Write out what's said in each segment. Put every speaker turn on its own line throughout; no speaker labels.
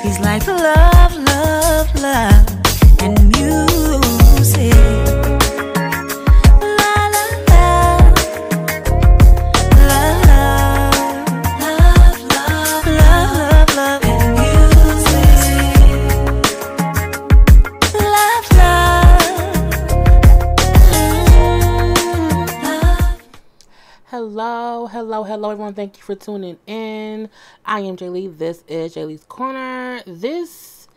He's like love, love, love, and music. La la la, love, love, love, love, love, and music. Love, love.
Hello everyone. Thank you for tuning in. I am Jaylee. This is Jaylee's Corner. This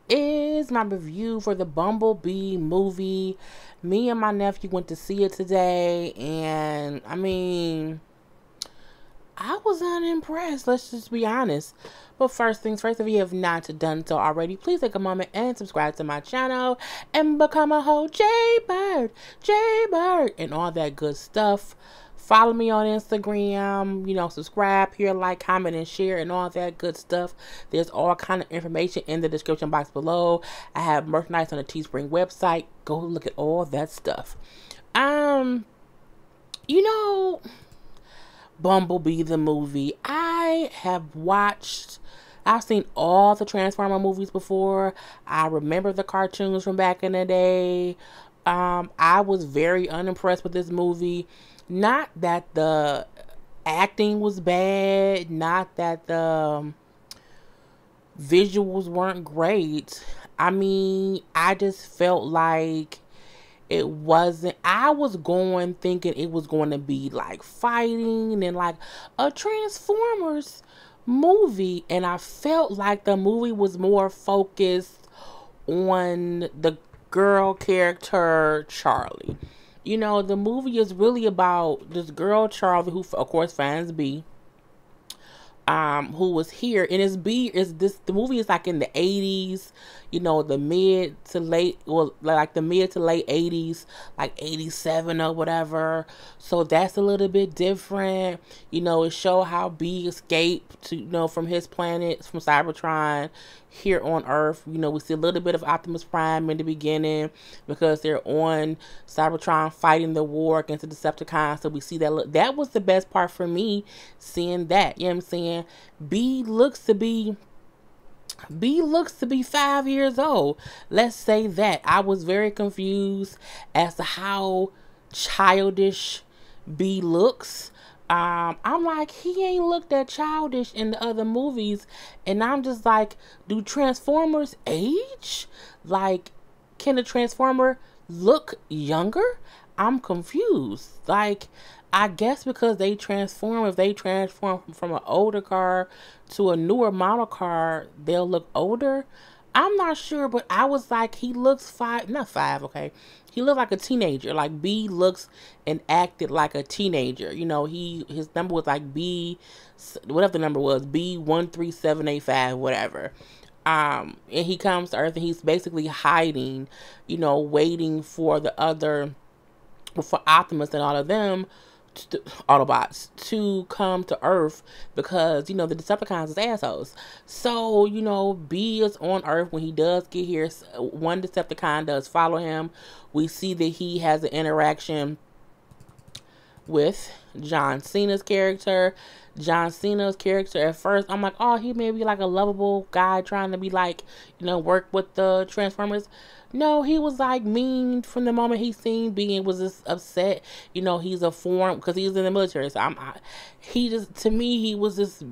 is my review for the Bumblebee movie. Me and my nephew went to see it today, and I mean, I was unimpressed. Let's just be honest. But first things first, if you have not done so already, please take a moment and subscribe to my channel and become a whole Jaybird, and all that good stuff. Follow me on Instagram, subscribe, here, like, comment, and share, and all that good stuff. There's all kind of information in the description box below. I have merchandise on the Teespring website. Go look at all that stuff. Bumblebee the movie. I've seen all the Transformer movies before. I remember the cartoons from back in the day. I was very unimpressed with this movie. Not that the acting was bad, not that the visuals weren't great. I mean, I just felt like it wasn't. I was going thinking it was going to be like fighting and like a Transformers movie, and I felt like the movie was more focused on the girl character Charlie. The movie is really about this girl Charlie, who of course finds B, who was here, and the movie is like in the 80s, the mid to late 80s, like 87 or whatever. So that's a little bit different. It show how B escaped from his planet, from Cybertron, here on Earth. We see a little bit of Optimus Prime in the beginning because they're on Cybertron fighting the war against the Decepticons. So we see that was the best part for me, seeing that. You know what I'm saying? B looks to be 5 years old. Let's say that. I was very confused as to how childish B looks. I'm like, he ain't looked that childish in the other movies. And I'm just like, do Transformers age? Like, can a Transformer look younger? I'm confused. Like, I guess because if they transform from an older car to a newer model car, they'll look older. I'm not sure, but I was like, he looks not five, okay? He looked like a teenager. Like, B looks and acted like a teenager. His number was like B, whatever the number was, B13785, whatever. And he comes to Earth and he's basically hiding, waiting for for Optimus and all of them, Autobots, to come to Earth because the Decepticons is assholes. So B is on Earth. When he does get here, one Decepticon does follow him. We see that he has an interaction with John Cena's character. At first, I'm like, oh, he may be like a lovable guy trying to be like, work with the Transformers. No, he was like mean from the moment he seen B and was just upset. He's a foreign, because he's in the military. So to me, he was just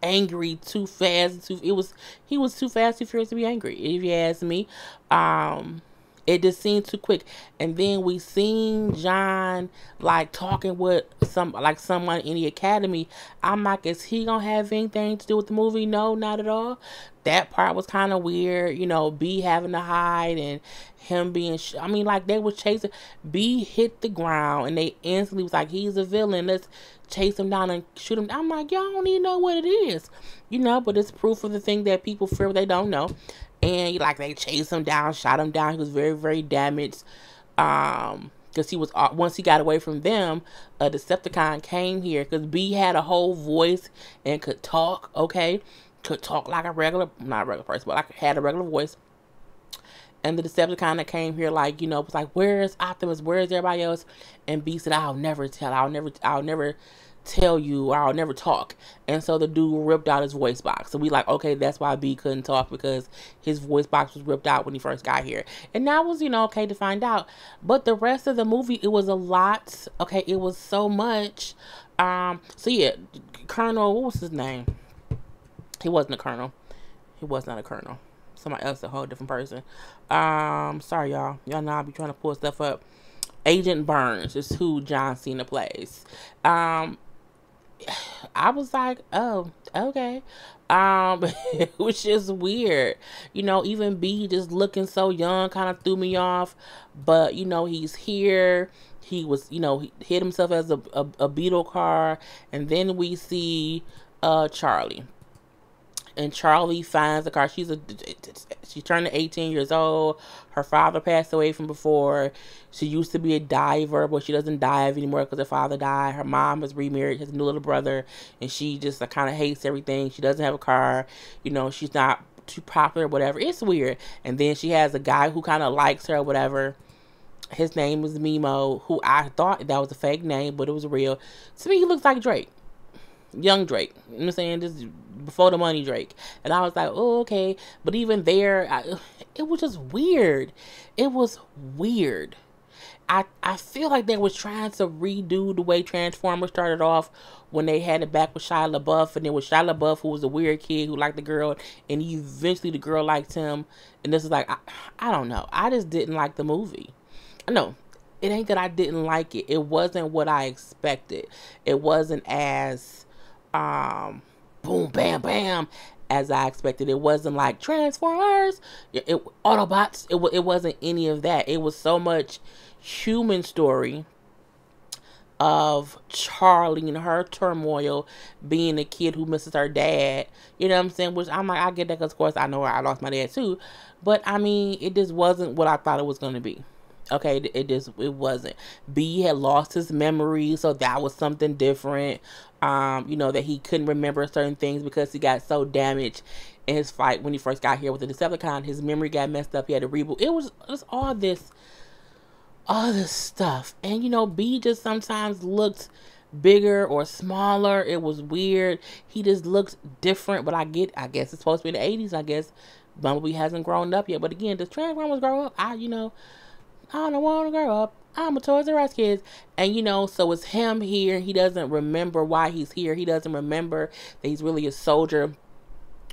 angry too fast. He was too fast, too furious to be angry, if you ask me. It just seemed too quick. And then we seen John like talking with someone in the academy. I'm like, is he gonna have anything to do with the movie? No, not at all. That part was kind of weird. B having to hide and him being like they was chasing. B hit the ground and they instantly was like, he's a villain, let's chase him down and shoot him. I'm like, y'all don't even know what it is, but it's proof of the thing that people fear they don't know. And they chased him down, shot him down. He was very, very damaged. Because he was, once he got away from them, a Decepticon came here. Because B had a whole voice and could talk, okay? Could talk like not a regular person, but had a regular voice. And the Decepticon that came here, was like, where's Optimus? Where's everybody else? And B said, I'll never tell. I'll never tell you, or I'll never talk. And so the dude ripped out his voice box. So we like, okay, that's why B couldn't talk, because his voice box was ripped out when he first got here. And that was, okay to find out. But the rest of the movie, it was a lot. Okay, it was so much. So yeah, Colonel, what was his name? He wasn't a colonel. He was not a colonel. Somebody else, a whole different person. Sorry y'all. Y'all know I'll be trying to pull stuff up. Agent Burns is who John Cena plays. I was like, oh, okay. It was just weird. Even B just looking so young kind of threw me off. But, he's here. He was, he hit himself as a beetle car. And then we see Charlie. And Charlie finds the car. She's turned 18 years old. Her father passed away from before. She used to be a diver, but she doesn't dive anymore because her father died. Her mom is remarried, has a new little brother, and she just kind of hates everything. She doesn't have a car. She's not too popular, whatever. It's weird. And then she has a guy who kind of likes her, whatever. His name was Mimo, who I thought that was a fake name, but it was real. To me, he looks like Drake. Young Drake. You know what I'm saying? Just before the money Drake. And I was like, oh, okay. But even there, it was just weird. It was weird. I feel like they was trying to redo the way Transformers started off when they had it back with Shia LaBeouf, and it was Shia LaBeouf who was a weird kid who liked the girl, and eventually the girl liked him. And this is like, I don't know. I just didn't like the movie. No, it ain't that I didn't like it. It wasn't what I expected. It wasn't as boom, bam, bam as I expected. It wasn't like Transformers, Autobots. It wasn't any of that. It was so much human story of Charlie and her turmoil, being a kid who misses her dad. You know what I'm saying? Which I'm like, I get that because, of course, I know I lost my dad too. But, I mean, it just wasn't what I thought it was going to be. Okay, it wasn't. B had lost his memory, so that was something different. That he couldn't remember certain things because he got so damaged in his fight when he first got here with the Decepticon. His memory got messed up. He had to reboot. It was all this stuff. And B just sometimes looked bigger or smaller. It was weird. He just looked different. But I guess it's supposed to be the 80s. I guess Bumblebee hasn't grown up yet. But again, does Transformers grow up? I don't want to grow up. I'm a Toys R Us kid. And, so it's him here. He doesn't remember why he's here. He doesn't remember that he's really a soldier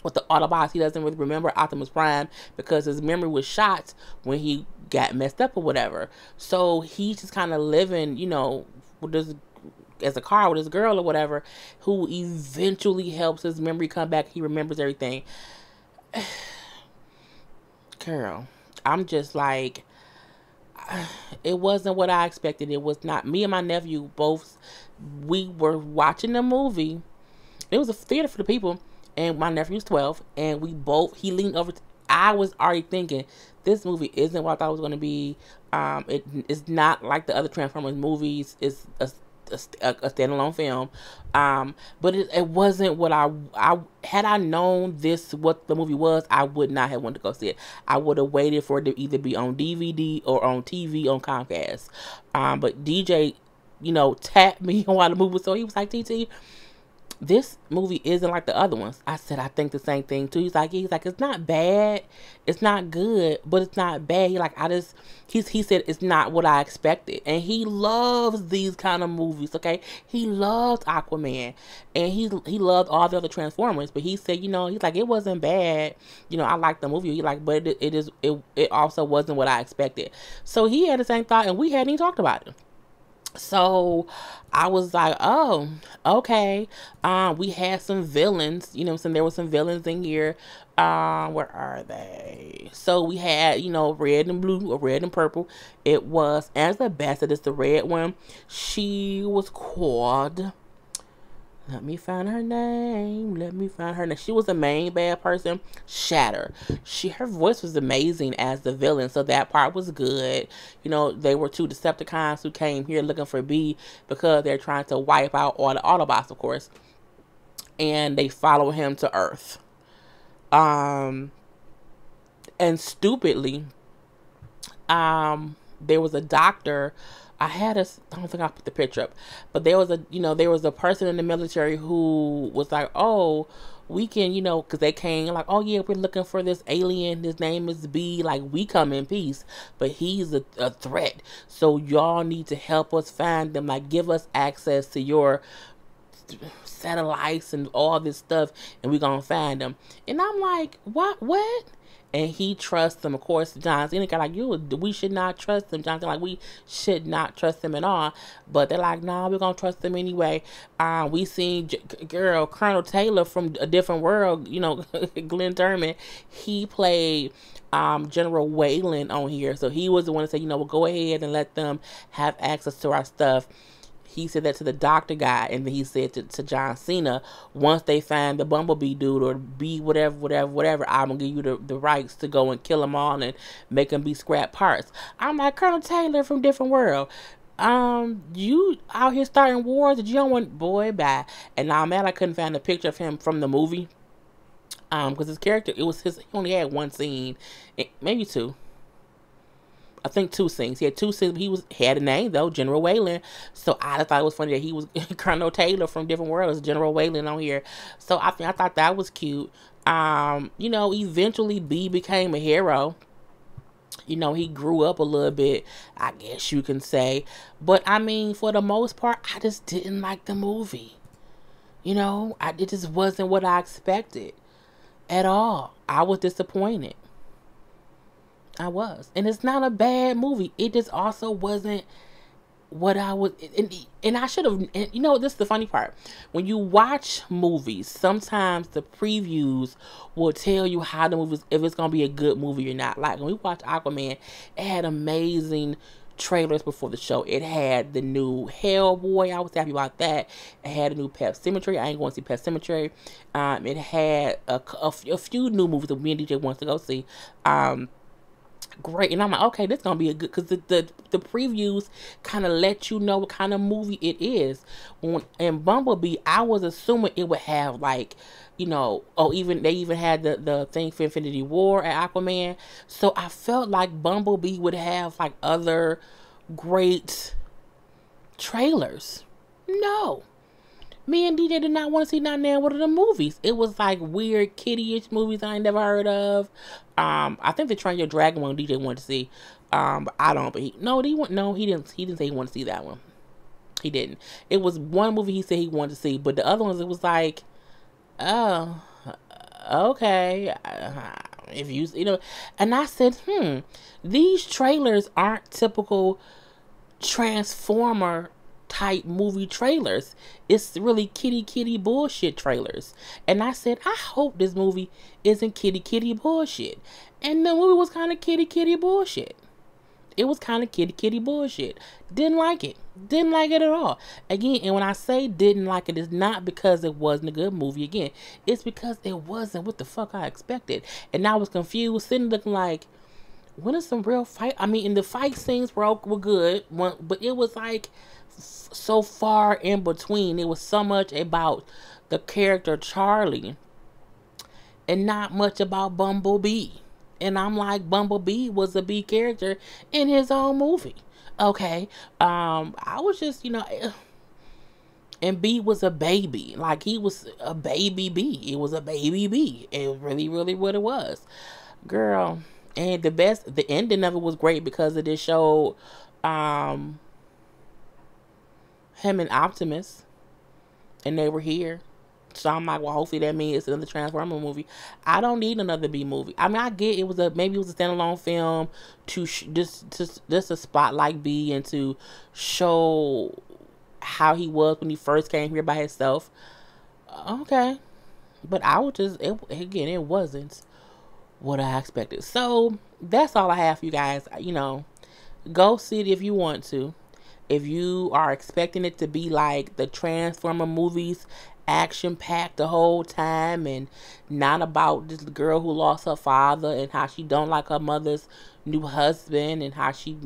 with the Autobots. He doesn't really remember Optimus Prime because his memory was shot when he got messed up or whatever. So he's just kind of living, with this, as a car with his girl or whatever, who eventually helps his memory come back. He remembers everything. Girl, I'm just like, it wasn't what I expected. It was not. Me and my nephew both, we were watching the movie. It was a theater for the people, and my nephew's 12, and he leaned over. I was already thinking, this movie isn't what I thought it was going to be. It's not like the other Transformers movies. It's a standalone film. But it wasn't what I had I known this, what the movie was, I would not have wanted to go see it. I would have waited for it to either be on DVD or on TV on Comcast. But DJ, tapped me while the movie was, so he was like, TT, this movie isn't like the other ones. I said, I think the same thing too. He's like, it's not bad. It's not good, but it's not bad. He said, it's not what I expected. And he loves these kind of movies, okay? He loves Aquaman. And he loved all the other Transformers. But he said, he's like, it wasn't bad. I liked the movie. He like, but it also wasn't what I expected. So he had the same thought, and we hadn't even talked about it. So I was like, oh, okay. We had some villains, there were some villains in here. Where are they? So we had, red and blue or red and purple. It was Angela Bassett is the red one. She was called, let me find her name. She was the main bad person. Shatter. Her voice was amazing as the villain, so that part was good. They were two Decepticons who came here looking for B because they're trying to wipe out all the Autobots, of course. And they follow him to Earth. And stupidly, there was a doctor I don't think I put the picture up, but there was a person in the military who was like, oh, we can, because they came like, oh yeah, we're looking for this alien. His name is B. Like, we come in peace, but he's a threat. So y'all need to help us find them. Like, give us access to your satellites and all this stuff, and we're gonna find them. And I'm like, what? And he trusts them. Of course, John Cena got like, we should not trust them. John Cena like, we should not trust them at all. But they're like, nah, we're gonna trust them anyway. We seen Colonel Taylor from A Different World, Glenn Turman. He played General Wayland on here. So he was the one to say, well, go ahead and let them have access to our stuff. He said that to the doctor guy, and then he said to John Cena, once they find the Bumblebee dude or B whatever, I'm gonna give you the rights to go and kill them all and make them be scrap parts. I'm like, Colonel Taylor from Different World, you out here starting wars that you don't want, boy, bye. And now I'm mad I couldn't find a picture of him from the movie, because his character, he only had one scene, maybe two. I think two scenes. He had two scenes. He had a name though, General Wayland. So I thought it was funny that he was Colonel Taylor from Different Worlds, General Wayland on here. So I thought that was cute. Eventually B became a hero. He grew up a little bit, I guess you can say. But I mean, for the most part, I just didn't like the movie. It just wasn't what I expected at all. I was disappointed. I was. And it's not a bad movie. It just also wasn't what I was. And I should have. This is the funny part. When you watch movies, sometimes the previews will tell you how the movie, if it's going to be a good movie or not. Like when we watched Aquaman, it had amazing trailers before the show. It had the new Hellboy. I was happy about that. It had a new Pet Sematary. I ain't going to see Pet Sematary. It had a few new movies that me and DJ wants to go see. Great. And I'm like, okay, this gonna be a good, because the previews kind of let you know what kind of movie it is. In Bumblebee, I was assuming it would have like, they even had the thing for Infinity War at Aquaman. So I felt like Bumblebee would have like other great trailers. No. Me and DJ did not want to see none of the movies. It was like weird kiddie-ish movies I ain't never heard of. I think the Train Your Dragon one DJ wanted to see. But I don't. But he didn't say he wanted to see that one. He didn't. It was one movie he said he wanted to see, but the other ones it was like, oh, okay. If you and I said, these trailers aren't typical Transformer type movie trailers. It's really kitty bullshit trailers. And I said, I hope this movie isn't kitty bullshit. And the movie was kind of kitty bullshit. It was kind of kitty bullshit. Didn't like it at all. Again, and when I say didn't like it, it's not because it wasn't a good movie. Again, it's because it wasn't what the fuck I expected. And I was confused, sitting looking like, when is some real fight? I mean, and the fight scenes were good, but it was like so far in between. It was so much about the character Charlie and not much about Bumblebee. And I'm like, Bumblebee was a B character in his own movie. Okay. I was just, and B was a baby. Like, he was a baby B. It was a baby B. It was really what it was. Girl. And the ending of it was great because it just showed him and Optimus, and they were here. So I'm like, well, hopefully that means it's another Transformer movie. I don't need another B movie. I mean, I get maybe it was a standalone film to just to spotlight B and to show how he was when he first came here by himself. Okay, but I would it wasn't what I expected. So that's all I have for you guys. Go see it if you want to. If you are expecting it to be like the Transformer movies, action-packed the whole time and not about this girl who lost her father and how she don't like her mother's new husband and how she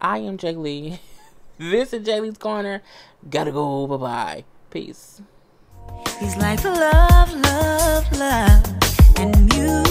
I am Jay Lee. This is Jay Lee's Corner. Gotta go. Bye-bye. Peace.
He's like love, and music.